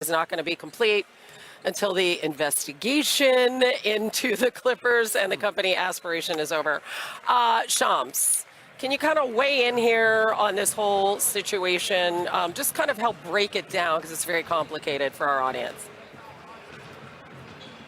is not going to be complete until the investigation into the Clippers and the company aspiration is over. Shams, can you kind of weigh in here on this whole situation? Just kind of help break it down because it's very complicated for our audience.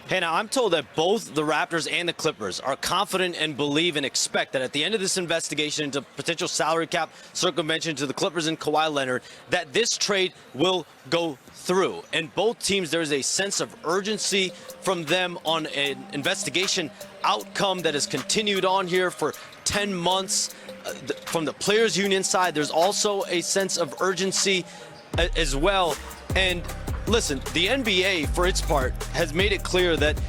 Hey, now I'm told that both the Raptors and the Clippers are confident and believe and expect that at the end of this investigation into potential salary cap circumvention to the Clippers and Kawhi Leonard, that this trade will go through. And both teams, there's a sense of urgency from them on an investigation outcome that has continued on here for 10 months. From the players' union side, there's also a sense of urgency as well. And listen, the NBA, for its part, has made it clear that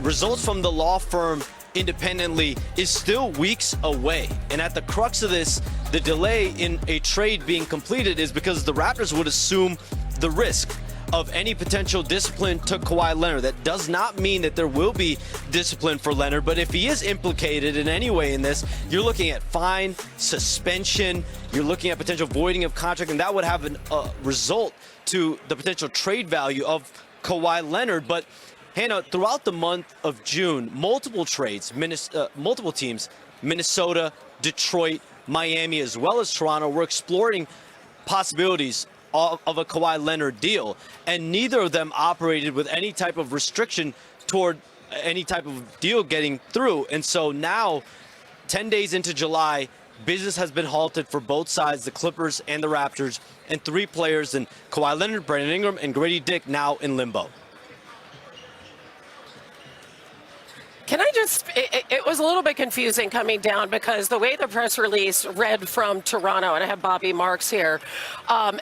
results from the law firm independently is still weeks away. And at the crux of this, the delay in a trade being completed is because the Raptors would assume the risk of any potential discipline to Kawhi Leonard. That does not mean that there will be discipline for Leonard, but if he is implicated in any way in this, you're looking at fine, suspension, you're looking at potential voiding of contract, and that would have a result to the potential trade value of Kawhi Leonard. But Hannah, throughout the month of June, multiple trades, multiple teams, Minnesota, Detroit, Miami, as well as Toronto, were exploring possibilities of a Kawhi Leonard deal, and neither of them operated with any type of restriction toward any type of deal getting through. And so now, 10 days into July, business has been halted for both sides, the Clippers and the Raptors, and 3 players in Kawhi Leonard, Brandon Ingram, and Grady Dick now in limbo. Can I just, it was a little bit confusing coming down because the way the press release read from Toronto, and I have Bobby Marks here,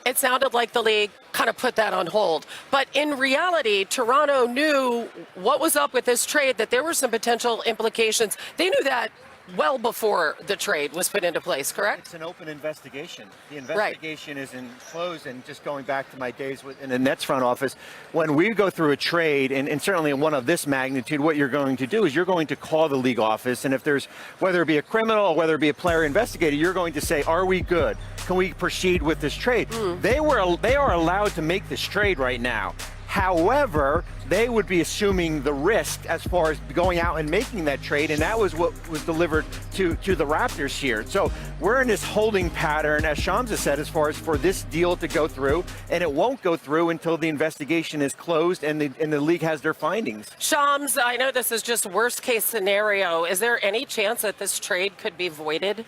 it sounded like the league kind of put that on hold. But in reality, Toronto knew what was up with this trade, that there were some potential implications. They knew that well before the trade was put into place, correct? It's an open investigation. The investigation isn't closed. And just going back to my days in the Nets front office, when we go through a trade, and certainly in one of this magnitude, what you're going to do is you're going to call the league office, and if there's, whether it be a criminal or whether it be a player investigator, you're going to say, are we good? Can we proceed with this trade? They are allowed to make this trade right now. However, they would be assuming the risk as far as going out and making that trade, and that was what was delivered to the Raptors here. So we're in this holding pattern, as Shams has said, as far as for this deal to go through, and it won't go through until the investigation is closed and the league has their findings. Shams, I know this is just worst case scenario. Is there any chance that this trade could be voided?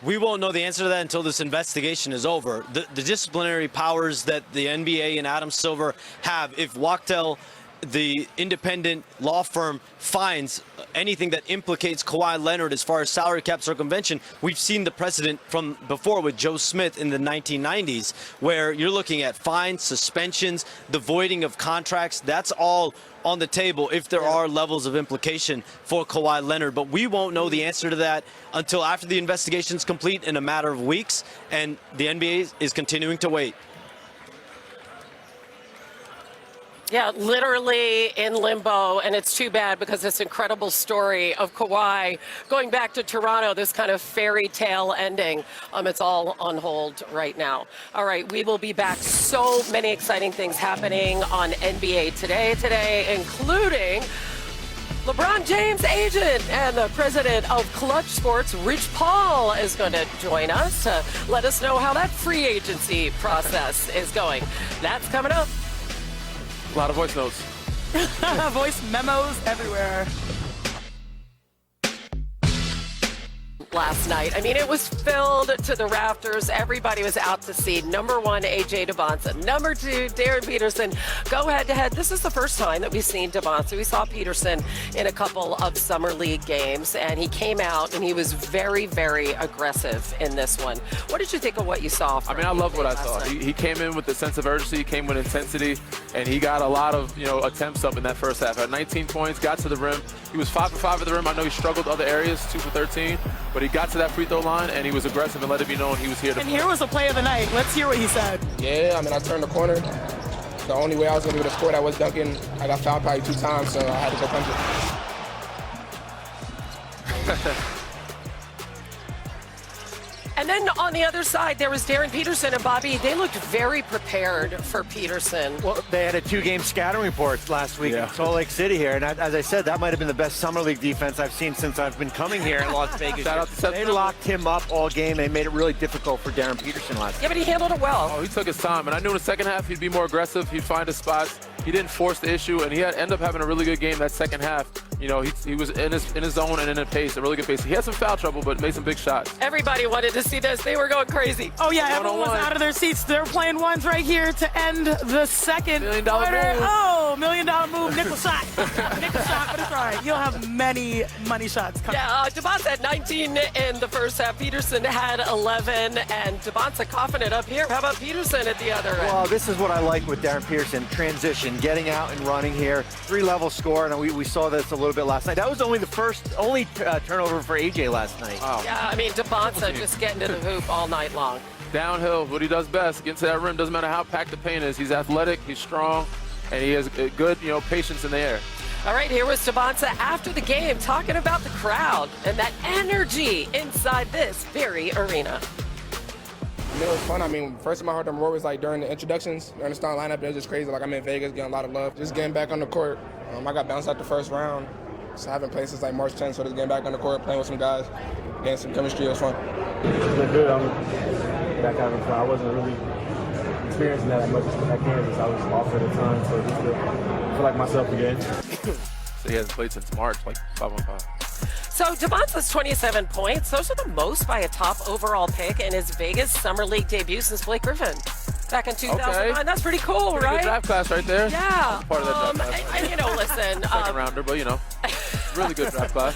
We won't know the answer to that until this investigation is over. The disciplinary powers that the NBA and Adam Silver have, if Wachtell, the independent law firm, finds anything that implicates Kawhi Leonard as far as salary cap circumvention, we've seen the precedent from before with Joe Smith in the 1990s, where you're looking at fines, suspensions, the voiding of contracts. That's all on the table if there are levels of implication for Kawhi Leonard. But we won't know the answer to that until after the investigation is complete in a matter of weeks, and the NBA is continuing to wait. Yeah, literally in limbo, and it's too bad because this incredible story of Kawhi going back to Toronto, this kind of fairy tale ending, it's all on hold right now. All right, we will be back. So many exciting things happening on NBA today, including LeBron James' agent and the president of Clutch Sports, Rich Paul, is going to join us to let us know how that free agency process is going. That's coming up. A lot of voice notes. Voice memos everywhere. Last night, I mean, it was filled to the rafters. Everybody was out to see number 1, AJ Debonsa, number 2, Darren Peterson go head-to-head. This is the first time that we've seen Debonsa. We saw Peterson in a couple of summer league games, and he came out and he was very, very aggressive in this one. What did you think of what you saw? I mean, I love what I saw. He came in with a sense of urgency, came with intensity, and he got a lot of attempts up in that first half. Had 19 points, got to the rim. He was 5 for 5 at the rim. I know he struggled other areas, 2 for 13, but he got to that free throw line and he was aggressive and let it be known he was here to play. And here was the play of the night. Let's hear what he said. Yeah, I mean, I turned the corner. The only way I was going to be able to score that was dunking. I got fouled probably 2 times, so I had to go punch it. And then on the other side, there was Darren Peterson and Bobby. They looked very prepared for Peterson. Well, they had a 2-game scouting report last week in Salt Lake City here, and as I said, that might have been the best summer league defense I've seen since I've been coming here in Las Vegas. Shout out to Seth They Miller. locked him up all game. They made it really difficult for Darren Peterson last Yeah, night. but he handled it well. Oh, he took his time, and I knew in the second half he'd be more aggressive. He'd find his spots. He didn't force the issue, and he ended up having a really good game that second half. You know, he was in his zone and in a pace, a really good pace. He had some foul trouble, but made some big shots. Everybody wanted to see this. They were going crazy. Oh, yeah, everyone was One-on-one. out of their seats. They're playing ones right here to end the second $1 million quarter. move. Oh, $1 million move, nickel shot. Nickel shot, but it's all right. He'll have many money shots coming. Yeah, Devonta had 19 in the first half. Peterson had 11, and Devonta coughing it up here. How about Peterson at the other end? Well, this is what I like with Darren Peterson. Transition, getting out and running here. 3-level score, and we saw this a little bit last night. That was only the only turnover for AJ last night. Wow. Yeah, I mean, Devonta just getting to the hoop all night long. Downhill, what he does best, get to that rim. Doesn't matter how packed the paint is. He's athletic, he's strong, and he has good, patience in the air. All right, here was Devonta after the game talking about the crowd and that energy inside this very arena. I mean, it was fun. I mean, first time I heard them roar was like during the introductions, during the starting lineup. It was just crazy. Like I'm in Vegas, getting a lot of love. Just getting back on the court. I got bounced out the first round. So I haven't played since like March 10th, so just getting back on the court, playing with some guys, getting some chemistry. It was fun. It's been good. I'm back having fun. I wasn't really experiencing that much at Kansas. I was off at the time, so just to feel like myself again. So he hasn't played since March, like 5-on-5. So Devonta's 27 points. Those are the most by a top overall pick in his Vegas Summer League debut since Blake Griffin back in 2009. Okay. That's pretty cool, Pretty right? good draft class right there. Yeah. Part of that draft class. And, listen. Second rounder, but really good draft class.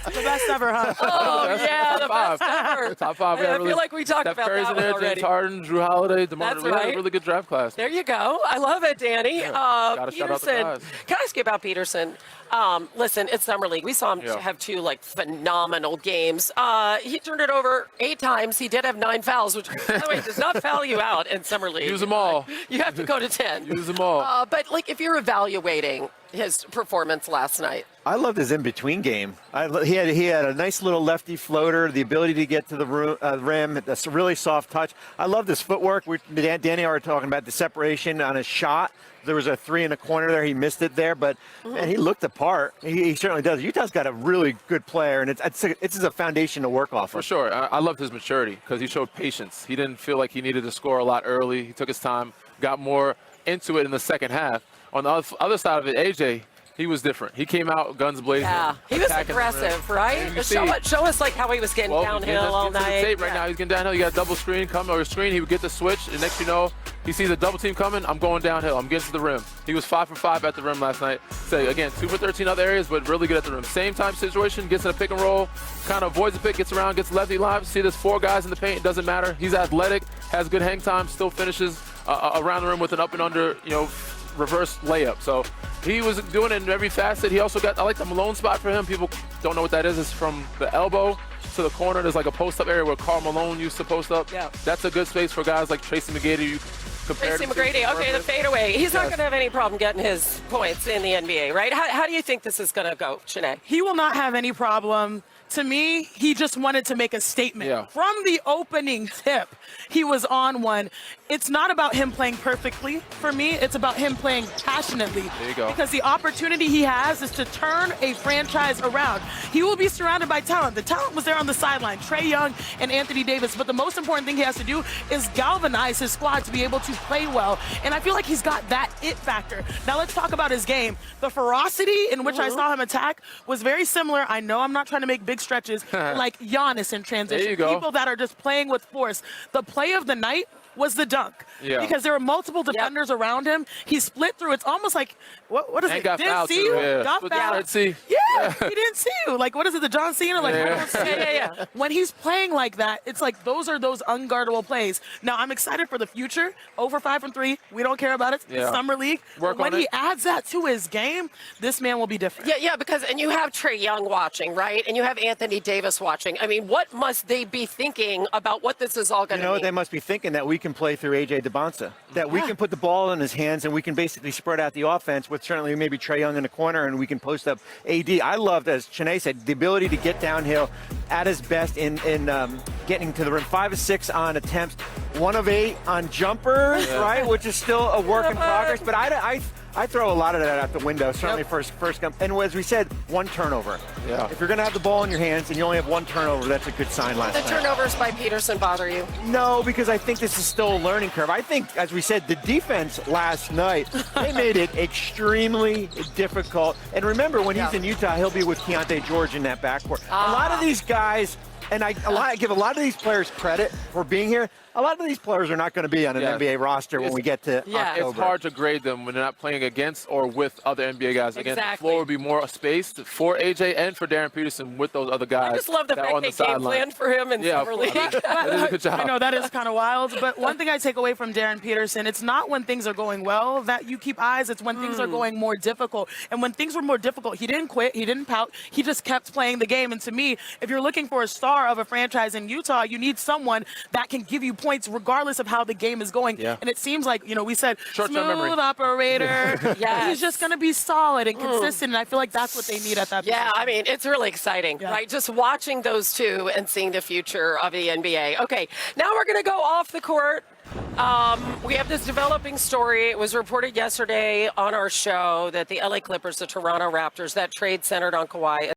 The best ever, huh? Oh, yeah, the Top best ever. Top 5. I feel like we talked Steph about Curry's that in one there, already. James Harden, Drew Holiday, DeMar. That's We had right. a really good draft class. There you go. I love it, Danny. Gotta shout out the Peterson. guys. Can I ask you about Peterson? Listen, it's Summer League. We saw him have 2 phenomenal games. He turned it over 8 times. He did have 9 fouls, which, by the way, does not foul you out in Summer League. Use them all. You have to go to 10. Use them all. But if you're evaluating his performance last night, I loved his in-between game. He had a nice little lefty floater, the ability to get to the rim, that's a really soft touch. I love his footwork. Danny and I were talking about the separation on his shot. There was a 3 in the corner there. He missed it there, but man, he looked the part. He certainly does. Utah's got a really good player, and it's a foundation to work off of. For sure. I loved his maturity because he showed patience. He didn't feel like he needed to score a lot early. He took his time, got more into it in the second half. On the other side of it, AJ, he was different. He came out guns blazing. yeah, he was attacking the rim. aggressive, right? And you Show us how he was getting downhill all Get to the night. tape right now. He's getting downhill. You got a double screen coming or a screen. He would get the switch, and next you know, he sees a double team coming. I'm going downhill. I'm getting to the rim. He was 5 for 5 at the rim last night. So again, 2 for 13 other areas, but really good at the rim. Same time situation. Gets in a pick and roll, kind of avoids the pick, gets around, gets lefty live. See, there's 4 guys in the paint. It doesn't matter. He's athletic, has good hang time, still finishes around the rim with an up and under, reverse layup. So he was doing it in every facet. He also got, I like the Malone spot for him. People don't know what that is. It's from the elbow to the corner. There's like a post-up area where Karl Malone used to post up. Yeah. That's a good space for guys like Tracy McGrady. You compare Tracy McGrady, okay, the fadeaway. He's not going to have any problem getting his points in the NBA, right? How do you think this is going to go, Shanae? He will not have any problem. To me, he just wanted to make a statement. Yeah. From the opening tip, he was on one. It's not about him playing perfectly. For me, it's about him playing passionately. There you go. Because the opportunity he has is to turn a franchise around. He will be surrounded by talent. The talent was there on the sideline, Trae Young and Anthony Davis. But the most important thing he has to do is galvanize his squad to be able to play well. And I feel like he's got that it factor. Now let's talk about his game. The ferocity in which I saw him attack was very similar. I know I'm not trying to make big stretches, like Giannis in transition. There you go. People that are just playing with force. The play of the night was the dunk. Yeah. Because there were multiple defenders around him. He split through. It's almost like, what is And it? got Didn't fouled see too, you? yeah. Got Split the fouled. Red Sea. Yeah, he didn't see you. Like, what is it, the John Cena? Like, Yeah. Yeah. When he's playing like that, it's like those are those unguardable plays. Now, I'm excited for the future. Over 5 from 3. We don't care about it. It's Yeah. Summer League. Work But when on he it. adds that to his game, this man will be different. Yeah, because, and you have Trae Young watching, right? And you have Anthony Davis watching. I mean, what must they be thinking about what this is all going You to know, mean? they must be thinking that we can play through A.J. DeBonsa, that we can put the ball in his hands and we can basically spread out the offense with certainly maybe Trae Young in the corner and we can post up A.D. I loved, as Chene said, the ability to get downhill at his best in getting to the rim. 5 of 6 on attempts, 1 of 8 on jumpers, right, which is still a work in progress. But I throw a lot of that out the window, certainly first come. And as we said, 1 turnover. Yeah. If you're going to have the ball in your hands and you only have 1 turnover, that's a good sign last The night. turnovers by Peterson bother you? No, because I think this is still a learning curve. I think, as we said, the defense last night, they made it extremely difficult. And remember, when he's in Utah, he'll be with Keontae George in that backcourt. A lot of these guys, and I give a lot of these players credit for being here. A lot of these players are not going to be on an NBA roster when we get to October. It's hard to grade them when they're not playing against or with other NBA guys. Again, Exactly. the floor would be more space for AJ and for Darren Peterson with those other guys. I just love the that are fact on they the game sideline. planned for him in summer league. That is a good job. I know that is kind of wild, but one thing I take away from Darren Peterson, it's not when things are going well that you keep eyes, it's when things are going more difficult. And when things were more difficult, he didn't quit, he didn't pout, he just kept playing the game. And to me, if you're looking for a star of a franchise in Utah, you need someone that can give you points regardless of how the game is going. Yeah. And it seems like, we said Short-term smooth memory. operator. Yes. He's just going to be solid and consistent, and I feel like that's what they need at that Yeah, position. I mean, it's really exciting, right? Just watching those two and seeing the future of the NBA. Okay, now we're going to go off the court. We have this developing story. It was reported yesterday on our show that the LA Clippers, the Toronto Raptors, that trade centered on Kawhi.